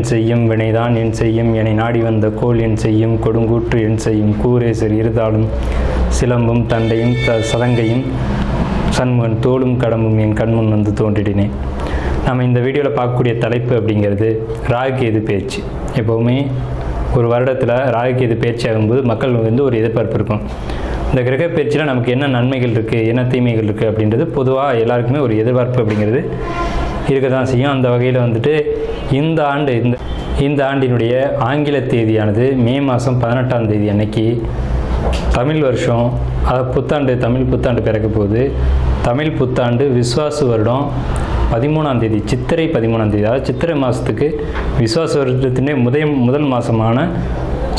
செய்யும் வினைதான் என் செய்யும் என்னை நாடி வந்த கோல் என் செய்யும் கொடுங்கூற்று என் செய்யும் கூரேசர் இருதாலும் சிலம்பும் தண்டையும் சதங்கையும் சண்முகன் தோளும் கடம்பும் என் கண்முன் வந்து தோன்றிடினேன். நம்ம இந்த வீடியோவில் பார்க்கக்கூடிய தலைப்பு அப்படிங்கிறது ராகுகேது பயிற்சி. எப்போவுமே ஒரு வருடத்தில் ராகுகேது பயிற்சி ஆகும்போது மக்கள் வந்து ஒரு எதிர்பார்ப்பு இருக்கும். இந்த கிரக பயிற்சியில் நமக்கு என்ன நன்மைகள் இருக்குது, என்ன தீமைகள் இருக்குது அப்படின்றது பொதுவாக எல்லாருக்குமே ஒரு எதிர்பார்ப்பு அப்படிங்கிறது இருக்க தான் செய்யும். அந்த வகையில் வந்துட்டு இந்த ஆண்டினுடைய ஆங்கில தேதியானது மே மாதம் 18ஆம் தேதி அன்னைக்கு தமிழ் வருஷம், புத்தாண்டு, தமிழ் புத்தாண்டு பிறக்க போகுது. தமிழ் புத்தாண்டு விஸ்வாசு வருடம் 13ஆம் தேதி, சித்திரை 13ஆம் தேதி, அதாவது சித்திரை மாதத்துக்கு விஸ்வாச வருடத்தினுடைய முதல் மாதமான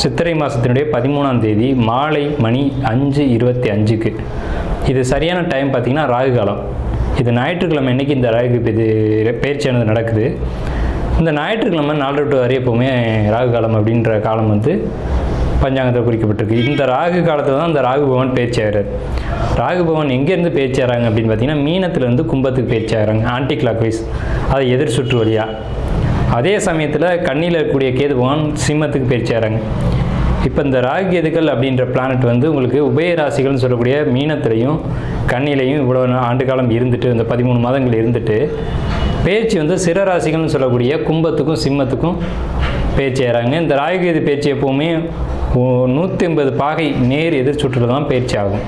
சித்திரை மாதத்தினுடைய 13ஆம் தேதி மாலை மணி 5:25க்கு. இது சரியான டைம் பார்த்திங்கன்னா ராகு காலம். இது ஞாயிற்றுக்கிழமை அன்றைக்கி இந்த ராகு பயிற்சியானது நடக்குது. இந்த ஞாயிற்றுக்கிழமை 4 to 6 எப்போவுமே ராகு காலம் அப்படின்ற காலம் வந்து பஞ்சாங்கத்தில் குறிக்கப்பட்டிருக்கு. இந்த ராகு காலத்தில் தான் இந்த ராகு பகவான் பயிற்சி ஆகிறார். ராகு பகவான் எங்கேருந்து பயிற்சி ஆகிறாங்க அப்படின்னு பார்த்தீங்கன்னா மீனத்துலேருந்து கும்பத்துக்கு பயிற்சி ஆகிறாங்க, ஆன்டி கிளாக் வைஸ், அதை எதிர் சுற்று வழியாக. அதே சமயத்தில் கண்ணியில் இருக்கக்கூடிய கேது பகவான் சிம்மத்துக்கு பயிற்சி ஆகிறாங்க. இப்போ இந்த ராகு கேதுக்கள் அப்படின்ற பிளானட் வந்து உங்களுக்கு உபய ராசிகள்னு சொல்லக்கூடிய மீனத்திலையும் கண்ணிலையும் இவ்வளோ ஆண்டு காலம் இருந்துட்டு, இந்த 13 மாதங்கள் இருந்துட்டு பயிற்சி வந்து சிற ராசிகள்னு சொல்லக்கூடிய கும்பத்துக்கும் சிம்மத்துக்கும் பயிற்சி ஆகிறாங்க. இந்த ராகுகேது பயிற்சி எப்போவுமே 180 பாகை நேர் எதிர் சுற்றில் தான் பயிற்சி ஆகும்.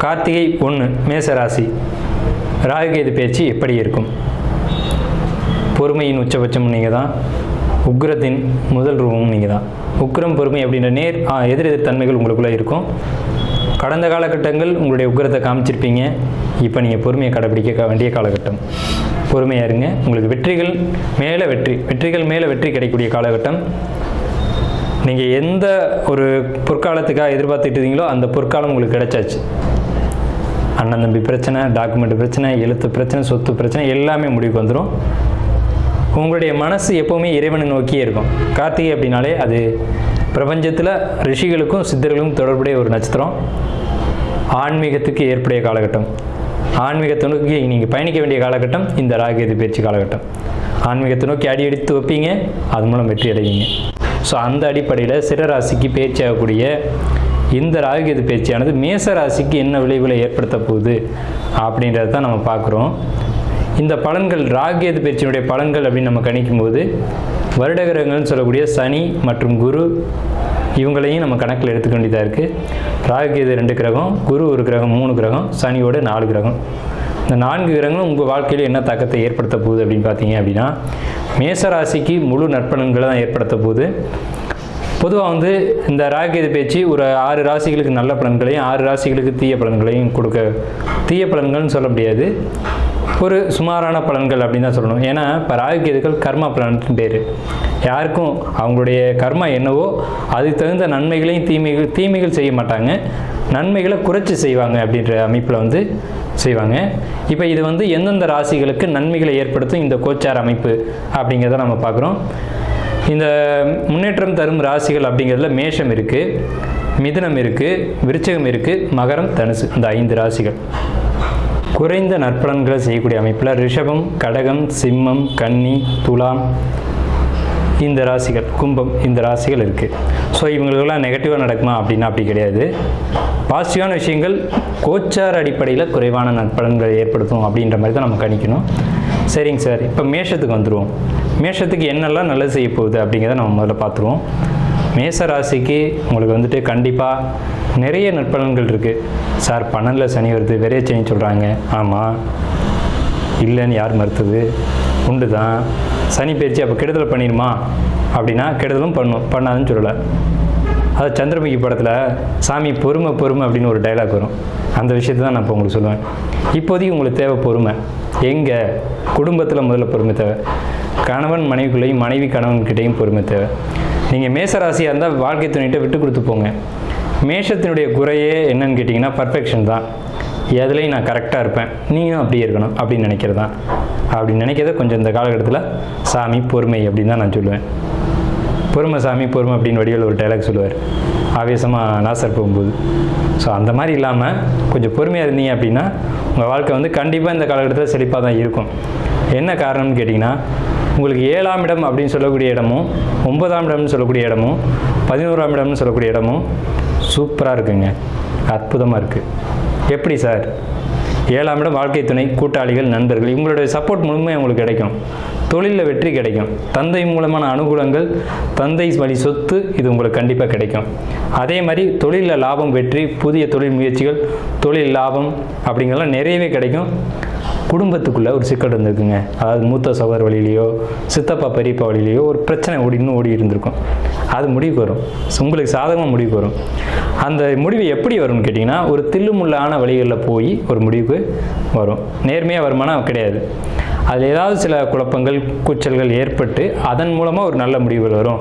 கார்த்திகை 1 மேசராசி ராகுகேது பயிற்சி எப்படி இருக்கும்? பொறுமையின் உச்சபட்சமும் நீங்கள் தான், உக்ரத்தின் முதல் ரூபமும் நீங்கள் தான். உக்ரம் பொறுமை அப்படின்ற எதிர் தன்மைகள் உங்களுக்குள்ளே இருக்கும். கடந்த காலகட்டங்கள் உங்களுடைய உக்ரத்தை காமிச்சிருப்பீங்க. இப்போ நீங்கள் பொறுமையை கடைபிடிக்க வேண்டிய காலகட்டம். பொறுமையாக இருங்க. உங்களுக்கு வெற்றிகள் மேலே வெற்றி கிடைக்கக்கூடிய காலகட்டம். நீங்கள் எந்த ஒரு பொற்காலத்துக்காக எதிர்பார்த்துட்டு இருந்தீங்களோ அந்த பொற்காலம் உங்களுக்கு கிடைச்சாச்சு. அண்ணன் தம்பி பிரச்சனை, டாக்குமெண்ட் பிரச்சனை, எழுத்து பிரச்சனை, சொத்து பிரச்சனை எல்லாமே முடிவுக்கு வந்துடும். உங்களுடைய மனசு எப்போவுமே இறைவனை நோக்கியே இருக்கும். கார்த்திகை அப்படின்னாலே அது பிரபஞ்சத்தில் ரிஷிகளுக்கும் சித்தர்களுக்கும் தொடர்புடைய ஒரு நட்சத்திரம். ஆன்மீகத்துக்கு ஏற்புடைய காலகட்டம். ஆன்மீகத்தை நோக்கி நீங்கள் பயணிக்க வேண்டிய காலகட்டம் இந்த ராகுகேது பயிற்சி காலகட்டம். ஆன்மீகத்தை நோக்கி அடி எடுத்து வைப்பீங்க, அது மூலம் வெற்றி அடைவீங்க. ஸோ அந்த அடிப்படையில் சிற ராசிக்கு பயிற்சி ஆகக்கூடிய இந்த ராகுகேது பயிற்சியானது மேச ராசிக்கு என்ன விளைவுகளை ஏற்படுத்த போகுது அப்படின்றத தான் நம்ம பார்க்குறோம். இந்த பலன்கள், ராகுகேது பயிற்சியினுடைய பலன்கள் அப்படின்னு நம்ம கணிக்கும்போது வருட கிரகங்கள்னு சொல்லக்கூடிய சனி மற்றும் குரு இவங்களையும் நம்ம கணக்கில் எடுத்துக்க வேண்டியதாக இருக்குது. ராகுகேது 2 கிரகம், குரு 1 கிரகம், 3 கிரகம், சனியோட 4 கிரகம். இந்த 4 கிரகங்களும் உங்கள் வாழ்க்கையில் என்ன தாக்கத்தை ஏற்படுத்த போகுது அப்படின்னு பார்த்தீங்க அப்படின்னா மேசராசிக்கு முழு நற்பலன்களை தான் ஏற்படுத்த போகுது. பொதுவாக வந்து இந்த ராகுகேது பயிற்சி ஒரு 6 ராசிகளுக்கு நல்ல பலன்களையும் 6 ராசிகளுக்கு தீய பலன்களையும் தீய பலன்கள்னு சொல்ல முடியாது, ஒரு சுமாரான பலன்கள் அப்படின்னு தான் சொல்லணும். ஏன்னா இப்போ ராகுகேதுக்கள் கர்மா பிளானட்னு பேர். யாருக்கும் அவங்களுடைய கர்மா என்னவோ அதுக்கு தகுந்த நன்மைகளையும் தீமைகள் செய்ய மாட்டாங்க, நன்மைகளை குறைச்சி செய்வாங்க அப்படின்ற அமைப்பில் வந்து செய்வாங்க. இப்போ இது வந்து எந்தெந்த ராசிகளுக்கு நன்மைகளை ஏற்படுத்தும் இந்த கோச்சார அமைப்பு அப்படிங்கிறத நம்ம பார்க்குறோம். இந்த முன்னேற்றம் தரும் ராசிகள் அப்படிங்கிறதுல மேஷம் இருக்குது, மிதுனம் இருக்குது, விருச்சகம் இருக்குது, மகரம், தனுசு, இந்த 5 ராசிகள். குறைந்த நற்பலன்களை செய்யக்கூடிய அமைப்பில் ரிஷபம், கடகம், சிம்மம், கன்னி, துலாம், இந்த ராசிகள், கும்பம், இந்த ராசிகள் இருக்குது. ஸோ இவங்களுக்கெல்லாம் நெகட்டிவாக நடக்குமா அப்படின்னா அப்படி கிடையாது. பாசிட்டிவான விஷயங்கள் கோச்சார அடிப்படையில் குறைவான நற்பலன்களை ஏற்படுத்தும் அப்படின்ற மாதிரி தான் நம்ம கணிக்கணும். சரிங்க சார், இப்போ மேஷத்துக்கு வந்துடுவோம். மேஷத்துக்கு என்னெல்லாம் நல்லது செய்ய போகுது அப்படிங்கிறத நம்ம முதல்ல பார்த்துருவோம். மேச ராசிக்கு உங்களுக்கு வந்துட்டு கண்டிப்பாக நிறைய நற்பலன்கள் இருக்குது. சார் 12ல் சனி வருது, விரைய சனி சொல்கிறாங்க. ஆமாம், இல்லைன்னு யார் மறுத்தது? உண்டு தான். சனி பயிற்சி அப்போ கெடுதல் பண்ணிடுமா அப்படின்னா கெடுதலும் பண்ணாதுன்னு சொல்லலை. அது சந்திரமுகி படத்தில் சாமி பொறுமை அப்படின்னு ஒரு டைலாக் வரும். அந்த விஷயத்தை தான் நான் இப்போ உங்களுக்கு சொல்லுவேன். இப்போதைக்கு உங்களுக்கு தேவை பொறுமை. எங்கே? குடும்பத்தில் முதல்ல பொறுமை தேவை. கணவன் மனைவிக்குள்ளேயும், மனைவி கணவன்கிட்டையும் பொறுமை தேவை. நீங்கள் மேசராசியாக இருந்தால் வாழ்க்கை துணைகிட்ட விட்டு கொடுத்து போங்க. மேஷத்தினுடைய குறையே என்னன்னு கேட்டிங்கன்னா பர்ஃபெக்ஷன் தான். எதுலேயும் நான் கரெக்டாக இருப்பேன், நீங்களும் அப்படியே இருக்கணும் அப்படின்னு நினைக்கிறது தான். அப்படி நினைக்கிறத கொஞ்சம் இந்த காலகட்டத்தில் சாமி பொறுமை அப்படின்னு தான் நான் சொல்லுவேன். பொறுமை சாமி பொறுமை அப்படின்னு வடிவில் ஒரு டைலாக் சொல்லுவார் ஆவேசமாக நாசர் போகும்போது. ஸோ அந்த மாதிரி இல்லாமல் கொஞ்சம் பொறுமையாக இருந்தீங்க அப்படின்னா உங்கள் வாழ்க்கை வந்து கண்டிப்பாக இந்த காலகட்டத்தில் செழிப்பாக தான் இருக்கும். என்ன காரணம்னு கேட்டிங்கன்னா, உங்களுக்கு 7ஆம் இடம் அப்படின்னு சொல்லக்கூடிய இடமும் 9ஆம் இடம்னு சொல்லக்கூடிய இடமும் 11ஆம் இடம்னு சொல்லக்கூடிய இடமும் சூப்பராக இருக்குங்க, அற்புதமாக இருக்குது. எப்படி சார்? 7ஆம் இடம் வாழ்க்கை துணை, கூட்டாளிகள், நண்பர்கள், இவங்களுடைய சப்போர்ட் முழுமையாக உங்களுக்கு கிடைக்கும். தொழிலில் வெற்றி கிடைக்கும். தந்தை மூலமான அனுகூலங்கள், தந்தை வழி சொத்து, இது உங்களுக்கு கண்டிப்பாக கிடைக்கும். அதே மாதிரி தொழிலில் லாபம், வெற்றி, புதிய தொழில் முயற்சிகள், தொழில் லாபம் அப்படிங்கிறலாம் நிறையவே கிடைக்கும். குடும்பத்துக்குள்ளே ஒரு சிக்கல் இருந்திருக்குங்க. அதாவது மூத்த சகோதர வழியிலையோ சித்தப்பா பெரியப்பா வழியிலையோ ஒரு பிரச்சனை ஓடி இருந்திருக்கும். அது முடிவுக்கு வரும். உங்களுக்கு சாதகமாக முடிவுக்கு வரும். அந்த முடிவு எப்படி வரும்னு கேட்டிங்கன்னா, ஒரு தில்லுமுள்ளான வழிகளில் போய் ஒரு முடிவுக்கு வரும். நேர்மையாக வருமானா கிடையாது. அதில் ஏதாவது சில குழப்பங்கள், கூச்சல்கள் ஏற்பட்டு அதன் மூலமாக ஒரு நல்ல முடிவுகள் வரும்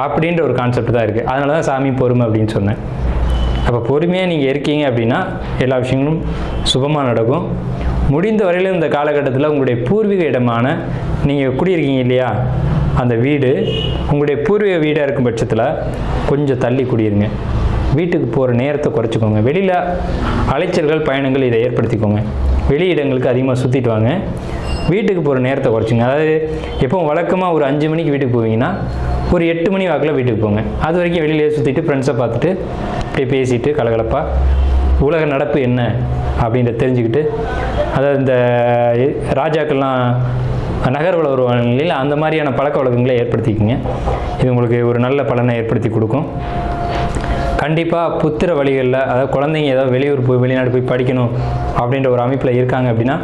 அப்படின்ற ஒரு கான்செப்ட் தான் இருக்குது. அதனால தான் சாமி பொறுமை அப்படின்னு சொன்னேன். அப்போ பொறுமையாக நீங்கள் இருக்கீங்க அப்படின்னா எல்லா விஷயங்களும் சுபமாக நடக்கும். முடிந்த வரையிலும் இந்த காலகட்டத்தில் உங்களுடைய பூர்வீக இடமான நீங்கள் குடியிருக்கீங்க இல்லையா, அந்த வீடு உங்களுடைய பூர்வீக வீடாக இருக்கும் பட்சத்தில் கொஞ்சம் தள்ளி குடியிருங்க. வீட்டுக்கு போகிற நேரத்தை குறைச்சிக்கோங்க. வெளியில் அலைச்சல்கள், பயணங்கள் இதை ஏற்படுத்திக்கோங்க. வெளி இடங்களுக்கு அதிகமாக சுற்றிட்டு வாங்க. வீட்டுக்கு போகிற நேரத்தை குறைச்சிங்க. அதாவது எப்போவும் வழக்கமாக ஒரு 5 மணிக்கு வீட்டுக்கு போவீங்கன்னா ஒரு 8 மணி வாக்கில் வீட்டுக்கு போங்க. அது வரைக்கும் வெளியிலே சுற்றிட்டு ஃப்ரெண்ட்ஸை பார்த்துட்டு அப்படியே பேசிட்டு கலகலப்பாக உலக நடப்பு என்ன அப்படின்றத தெரிஞ்சுக்கிட்டு, அதாவது இந்த ராஜாக்கள்லாம் நகர்வள வருவாங்க இல்லையா, அந்த மாதிரியான பழக்க வழக்கங்களை ஏற்படுத்திக்கோங்க. இது உங்களுக்கு ஒரு நல்ல பலனை ஏற்படுத்தி கொடுக்கும். கண்டிப்பாக புத்திர வழிகளில், அதாவது குழந்தைங்க ஏதாவது வெளியூர் போய் வெளிநாடு போய் படிக்கணும் அப்படின்ற ஒரு அமைப்பில் இருக்காங்க அப்படின்னா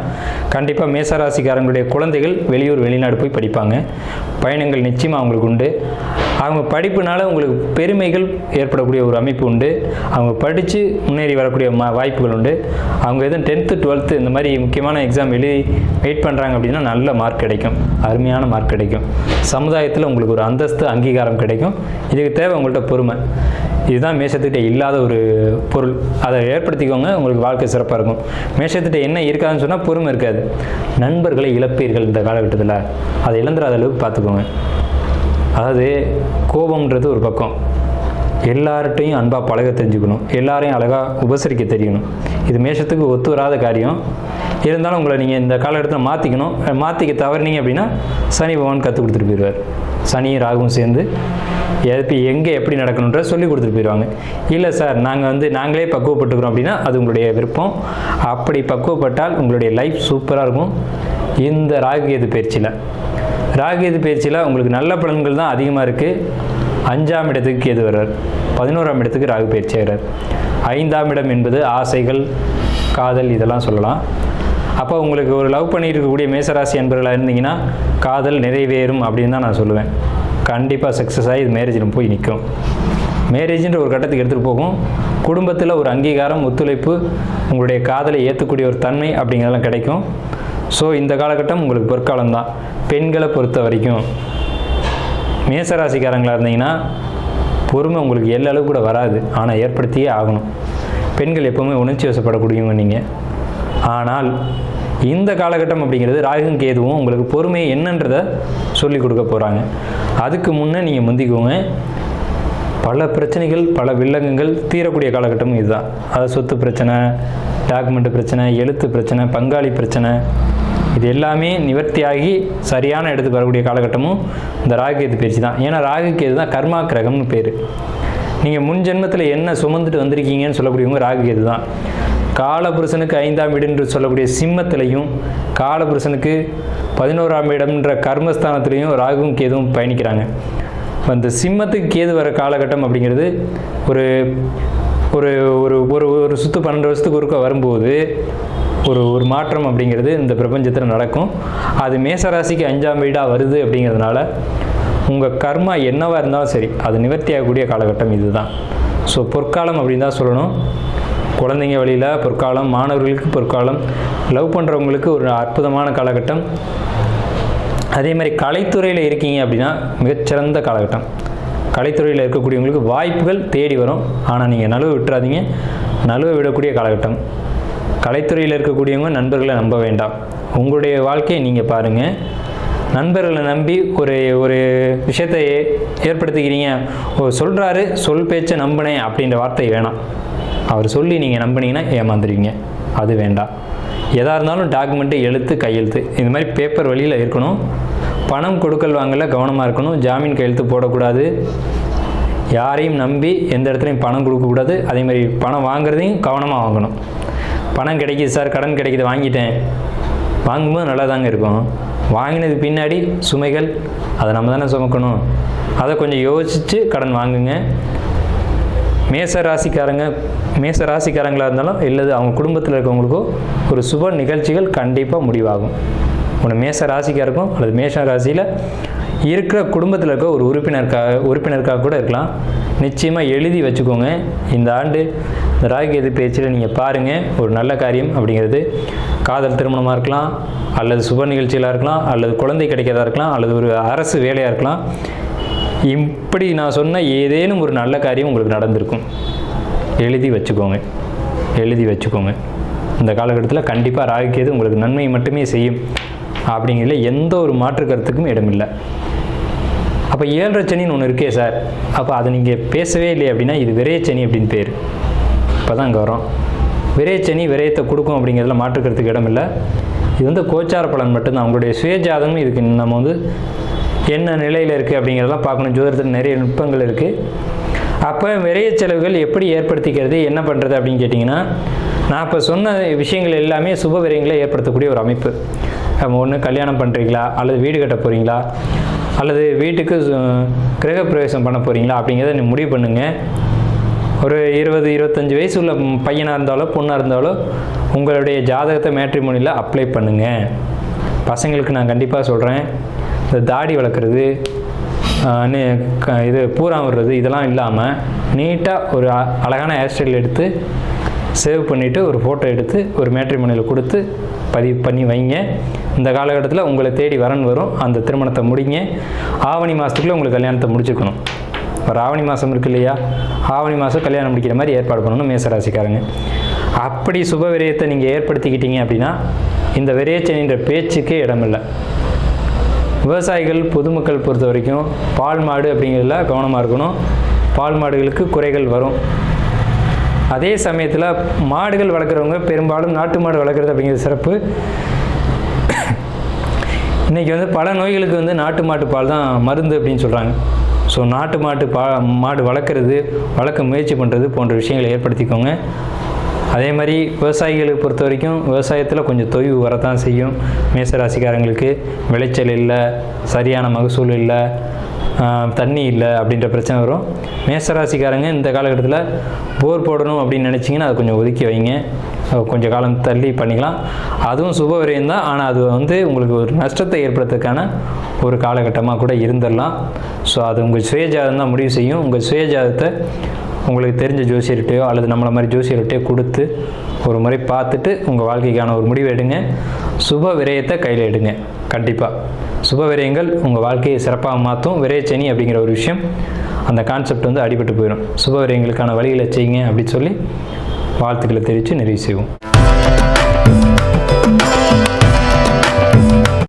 கண்டிப்பாக மேசராசிக்காரங்களுடைய குழந்தைகள் வெளியூர் வெளிநாடு போய் படிப்பாங்க. பயணங்கள் நிச்சயமாக அவங்களுக்கு உண்டு. அவங்க படிப்புனால உங்களுக்கு பெருமைகள் ஏற்படக்கூடிய ஒரு அமைப்பு உண்டு. அவங்க படித்து முன்னேறி வரக்கூடிய வாய்ப்புகள் உண்டு. அவங்க எதுவும் 10th 12th இந்த மாதிரி முக்கியமான எக்ஸாம் எழுதி வெயிட் பண்ணுறாங்க அப்படின்னா நல்ல மார்க் கிடைக்கும், அருமையான மார்க் கிடைக்கும். சமுதாயத்தில் உங்களுக்கு ஒரு அந்தஸ்து, அங்கீகாரம் கிடைக்கும். இதுக்கு தேவை உங்கள்கிட்ட பொறுமை. இதுதான் மேஷத்துக்கிட்ட இல்லாத ஒரு பொருள். அதை ஏற்படுத்திக்கோங்க, உங்களுக்கு வாழ்க்கை சிறப்பாக இருக்கும். மேஷத்துக்கிட்ட என்ன இருக்காதுன்னு சொன்னால் பொறுமை இருக்காது. நண்பர்களை இழப்பீர்கள் இந்த காலகட்டத்தில். அதை இழந்துடாத அளவுக்கு பார்த்துக்கோங்க. அதாவது கோபம்ன்றது ஒரு பக்கம், எல்லார்ட்டையும் அன்பாக பழக தெரிஞ்சுக்கணும், எல்லாரையும் அழகாக உபசரிக்க தெரியணும். இது மேஷத்துக்கு ஒத்து வராத காரியம். இருந்தாலும் உங்களை நீங்கள் இந்த காலகட்டத்தில் மாற்றிக்கணும். மாற்றிக்க தவறினீங்க அப்படின்னா சனி பகவான் கற்றுக் கொடுத்துட்டு போயிடுவார். சனியும் ராகுவும் சேர்ந்து எங்கே எப்படி நடக்கணுன்ற சொல்லி கொடுத்துட்டு போயிடுவாங்க. இல்லை சார் நாங்களே பக்குவப்பட்டுக்கிறோம் அப்படின்னா அது உங்களுடைய விருப்பம். அப்படி பக்குவப்பட்டால் உங்களுடைய லைஃப் சூப்பராக இருக்கும். இந்த ராகுகேது பயிற்சியில் உங்களுக்கு நல்ல பலன்கள் தான் அதிகமாக இருக்குது. 5ஆம் இடத்துக்கு கேது வர்றார், 11ஆம் இடத்துக்கு ராகு பயிற்சி ஆகிறார். 5ஆம் இடம் என்பது ஆசைகள், காதல், இதெல்லாம் சொல்லலாம். அப்போ உங்களுக்கு ஒரு லவ் பண்ணிட்டு இருக்கக்கூடிய மேசராசி அன்பர்களாக இருந்தீங்கன்னா காதல் நிறைவேறும் அப்படின்னு தான் நான் சொல்லுவேன். கண்டிப்பாக சக்ஸஸ் ஆகி இது மேரேஜில் போய் நிற்கும். மேரேஜின்ற ஒரு கட்டத்துக்கு எடுத்துகிட்டு போகும். குடும்பத்தில் ஒரு அங்கீகாரம், ஒத்துழைப்பு, உங்களுடைய காதலை ஏற்றக்கூடிய ஒரு தன்மை அப்படிங்கிறதெல்லாம் கிடைக்கும். ஸோ இந்த காலகட்டம் உங்களுக்கு பொற்காலம் தான். பெண்களை பொறுத்த வரைக்கும் மேசராசிக்காரங்களாக இருந்தீங்கன்னா பொறுமை உங்களுக்கு எல்லா அளவு கூட வராது, ஆனால் ஏற்படுத்தியே ஆகணும். பெண்கள் எப்போவுமே உணர்ச்சி வசப்படக்கூடியவங்க நீங்கள். ஆனால் இந்த காலகட்டம் அப்படிங்கிறது ராகுவும் கேதுவும் உங்களுக்கு பொறுமை என்னன்றதை சொல்லி கொடுக்க போகிறாங்க. அதுக்கு முன்னே நீங்கள் முந்திக்கோங்க. பல பிரச்சனைகள், பல வில்லங்கங்கள் தீரக்கூடிய காலகட்டமும் இதுதான். அதாவது சொத்து பிரச்சனை, டாக்குமெண்ட் பிரச்சனை, எழுத்து பிரச்சனை, பங்காளி பிரச்சனை, இது எல்லாமே நிவர்த்தியாகி சரியான இடத்துக்கு வரக்கூடிய காலகட்டமும் இந்த ராகுகேது பயிற்சி தான். ஏன்னா ராகுகேது தான் கர்மா கிரகம்னு பேர். நீங்கள் முன் ஜென்மத்தில் என்ன சுமந்துட்டு வந்திருக்கீங்கன்னு சொல்லக்கூடியவங்க ராகுகேது தான். காலபுருஷனுக்கு 5ஆம் வீடுன்று சொல்லக்கூடிய சிம்மத்திலையும், காலபுருஷனுக்கு 11ஆம் இடம்ன்ற கர்மஸ்தானத்திலையும் ராகுவும் கேதுவும் பயணிக்கிறாங்க. அந்த சிம்மத்துக்கு கேது வர காலகட்டம் அப்படிங்கிறது ஒரு ஒரு ஒரு ஒரு சுற்று 12 வருஷத்துக்கு ஒருக்க வரும்போது ஒரு மாற்றம் அப்படிங்கிறது இந்த பிரபஞ்சத்தில் நடக்கும். அது மேசராசிக்கு 5ஆம் வீடாக வருது அப்படிங்கிறதுனால உங்கள் கர்மா என்னவாக இருந்தாலும் சரி அது நிவர்த்தியாகக்கூடிய காலகட்டம் இதுதான். ஸோ பொற்காலம் அப்படின்னு தான் சொல்லணும். குழந்தைங்க வழியில் பொற்காலம், மாணவர்களுக்கு பொற்காலம், லவ் பண்ணுறவங்களுக்கு ஒரு அற்புதமான காலகட்டம். அதே மாதிரி கலைத்துறையில் இருக்கீங்க அப்படின்னா மிகச்சிறந்த காலகட்டம். கலைத்துறையில் இருக்கக்கூடியவங்களுக்கு வாய்ப்புகள் தேடி வரும். ஆனால் நீங்கள் நழுவ விட்டுறாதீங்க, நழுவ விடக்கூடிய காலகட்டம். கலைத்துறையில் இருக்கக்கூடியவங்க நண்பர்களை நம்ப வேண்டாம். உங்களுடைய வாழ்க்கையை நீங்கள் பாருங்கள். நண்பர்களை நம்பி ஒரு விஷயத்தை ஏற்படுத்திக்கிறீங்க, சொல்கிறாரு சொல் பேச்சை நம்பினேன் அப்படின்ற வார்த்தை வேணாம். அவர் சொல்லி நீங்கள் நம்பினீங்கன்னா ஏமாந்துருவீங்க, அது வேண்டாம். எதாக இருந்தாலும் டாக்குமெண்ட்டு, எழுத்து, கையெழுத்து இந்த மாதிரி பேப்பர் வழியில் இருக்கணும். பணம் கொடுக்கல் வாங்கல கவனமாக இருக்கணும். ஜாமீன் கையெழுத்து போடக்கூடாது. யாரையும் நம்பி எந்த இடத்துலையும் பணம் கொடுக்கக்கூடாது. அதே மாதிரி பணம் வாங்குறதையும் கவனமாக வாங்கணும். பணம் கிடைக்கிது சார், கடன் கிடைக்கிது, வாங்கிட்டேன். வாங்கும்போது நல்லா தாங்க இருக்கும். வாங்கினதுக்கு பின்னாடி சுமைகள் அதை நம்ம தானே சுமக்கணும். அதை கொஞ்சம் யோசித்து கடன் வாங்குங்க. மேச ராசிக்காரங்களாக இருந்தாலும் இல்லது அவங்க குடும்பத்தில் இருக்கவங்களுக்கோ ஒரு சுப நிகழ்ச்சிகள் கண்டிப்பாக முடிவாகும். ஒன்று மேச ராசிக்காருக்கும் அல்லது மேஷ ராசியில் இருக்கிற குடும்பத்தில் இருக்க ஒரு உறுப்பினருக்காக கூட இருக்கலாம். நிச்சயமாக எழுதி வச்சுக்கோங்க. இந்த ஆண்டு இந்த ராகுகேது பேச்சில் நீங்கள் பாருங்கள். ஒரு நல்ல காரியம் அப்படிங்கிறது காதல் திருமணமாக இருக்கலாம், அல்லது சுப நிகழ்ச்சிகளாக இருக்கலாம், அல்லது குழந்தை கிடைக்கிறதா இருக்கலாம், அல்லது ஒரு அரசு வேலையாக இருக்கலாம். இப்படி நான் சொன்ன ஏதேனும் ஒரு நல்ல காரியம் உங்களுக்கு நடந்திருக்கும். எழுதி வச்சுக்கோங்க. இந்த காலகட்டத்தில் கண்டிப்பாக ராகுகேது உங்களுக்கு நன்மை மட்டுமே செய்யும் அப்படிங்கிறதுல எந்த ஒரு மாற்று கருத்துக்கும் இடமில்லை. அப்போ 7 சனின்னு ஒன்று இருக்கே சார், அப்போ அதை நீங்கள் பேசவே இல்லை அப்படின்னா இது விரயச்சனி அப்படின்னு பேர். இப்போ தான் இங்கே வரோம். விரயச்சனி விரயத்தை கொடுக்கும் அப்படிங்கிறதுல மாற்று கருத்துக்கு இடமில்லை. இது கோச்சார பலன் மட்டும்தான். உங்களுடைய சுயஜாதகம் இதுக்கு நம்ம என்ன நிலையில் இருக்குது அப்படிங்கிறதெல்லாம் பார்க்கணும். ஜோதிடத்தில் நிறைய நுட்பங்கள் இருக்குது. அப்போ விரைய செலவுகள் எப்படி ஏற்படுத்திக்கிறது, என்ன பண்ணுறது அப்படின்னு கேட்டிங்கன்னா, நான் இப்போ சொன்ன விஷயங்கள் எல்லாமே சுப விரயங்களை ஏற்படுத்தக்கூடிய ஒரு அமைப்பு. ஒன்று கல்யாணம் பண்ணுறீங்களா, அல்லது வீடு கட்ட போகிறீங்களா, அல்லது வீட்டுக்கு கிரகப்பிரவேசம் பண்ண போகிறீங்களா அப்படிங்கிறத நீங்கள் முடிவு பண்ணுங்கள். ஒரு 20-25 வயசு உள்ள பையனாக இருந்தாலோ பொண்ணாக இருந்தாலோ உங்களுடைய ஜாதகத்தை மேட்ரிமோனியில் அப்ளை பண்ணுங்கள். பசங்களுக்கு நான் கண்டிப்பாக சொல்கிறேன், இந்த தாடி வளர்க்குறது, இது பூரா விடுறது இதெல்லாம் இல்லாமல் நீட்டாக ஒரு அழகான ஹேர் ஸ்டைல் எடுத்து சேவ் பண்ணிவிட்டு ஒரு ஃபோட்டோ எடுத்து ஒரு மேட்ரிமோனியில் கொடுத்து பதிவு பண்ணி வைங்க. இந்த காலகட்டத்தில் உங்களை தேடி வரன் வரும். அந்த திருமணத்தை முடிங்க. ஆவணி மாதத்துக்குள்ளே உங்களுக்கு கல்யாணத்தை முடிச்சுக்கணும். ஒரு ஆவணி மாதம் இருக்கு இல்லையா, ஆவணி மாதம் கல்யாணம் முடிக்கிற மாதிரி ஏற்பாடு பண்ணணும் மேசராசிக்காரங்க. அப்படி சுப விரயத்தை நீங்கள் ஏற்படுத்திக்கிட்டீங்க அப்படின்னா இந்த விரயச்சனின்ற பேச்சுக்கே இடமில்லை. விவசாயிகள் பொதுமக்கள் பொறுத்த வரைக்கும் பால் மாடு அப்படிங்கிறதுல கவனமாக இருக்கணும். பால் மாடுகளுக்கு குறைகள் வரும். அதே சமயத்தில் மாடுகள் வளர்க்குறவங்க பெரும்பாலும் நாட்டு மாடு வளர்க்குறது அப்படிங்கிற சிறப்பு. இன்றைக்கி பல நோய்களுக்கு நாட்டு மாட்டு பால் தான் மருந்து அப்படின்னு சொல்கிறாங்க. ஸோ நாட்டு மாடு வளர்க்க முயற்சி பண்ணுறது போன்ற விஷயங்களை ஏற்படுத்திக்கோங்க. அதே மாதிரி விவசாயிகளை பொறுத்த வரைக்கும் விவசாயத்தில் கொஞ்சம் தொய்வு வரத்தான் செய்யும். மேசராசிக்காரங்களுக்கு விளைச்சல் இல்லை, சரியான மகசூல் இல்லை, தண்ணி இல்லை அப்படின்ற பிரச்சனை வரும். மேசராசிக்காரங்க இந்த காலகட்டத்தில் போர் போடணும் அப்படின்னு நினச்சிங்கன்னா அதை கொஞ்சம் ஒதுக்கி வைங்க. கொஞ்சம் காலம் தள்ளி பண்ணிக்கலாம். அதுவும் சுப விரயம் தான். ஆனால் அது உங்களுக்கு ஒரு நஷ்டத்தை ஏற்படுத்துறதுக்கான ஒரு காலகட்டமாக கூட இருந்துடலாம். ஸோ அது உங்கள் சுயஜாதம் தான் முடிவு செய்யும். உங்கள் சுயஜாதத்தை உங்களுக்கு தெரிஞ்ச ஜோசியர்கிட்டையோ அல்லது நம்மளை மாதிரி ஜோசியர்கிட்டையோ கொடுத்து ஒரு முறை பார்த்துட்டு உங்கள் வாழ்க்கைக்கான ஒரு முடிவு எடுங்க. சுப விரயத்தை கையில் எடுங்க. கண்டிப்பாக சுப விரயங்கள் உங்கள் வாழ்க்கையை சிறப்பாக மாற்றும். விரயச்சனி அப்படிங்கிற ஒரு விஷயம், அந்த கான்செப்ட் அடிபட்டு போயிடும். சுப விரயங்களுக்கான வழிகளை செய்யுங்க அப்படின்னு சொல்லி வாழ்த்துக்களை தெரிவித்து நிறைவு செய்வோம்.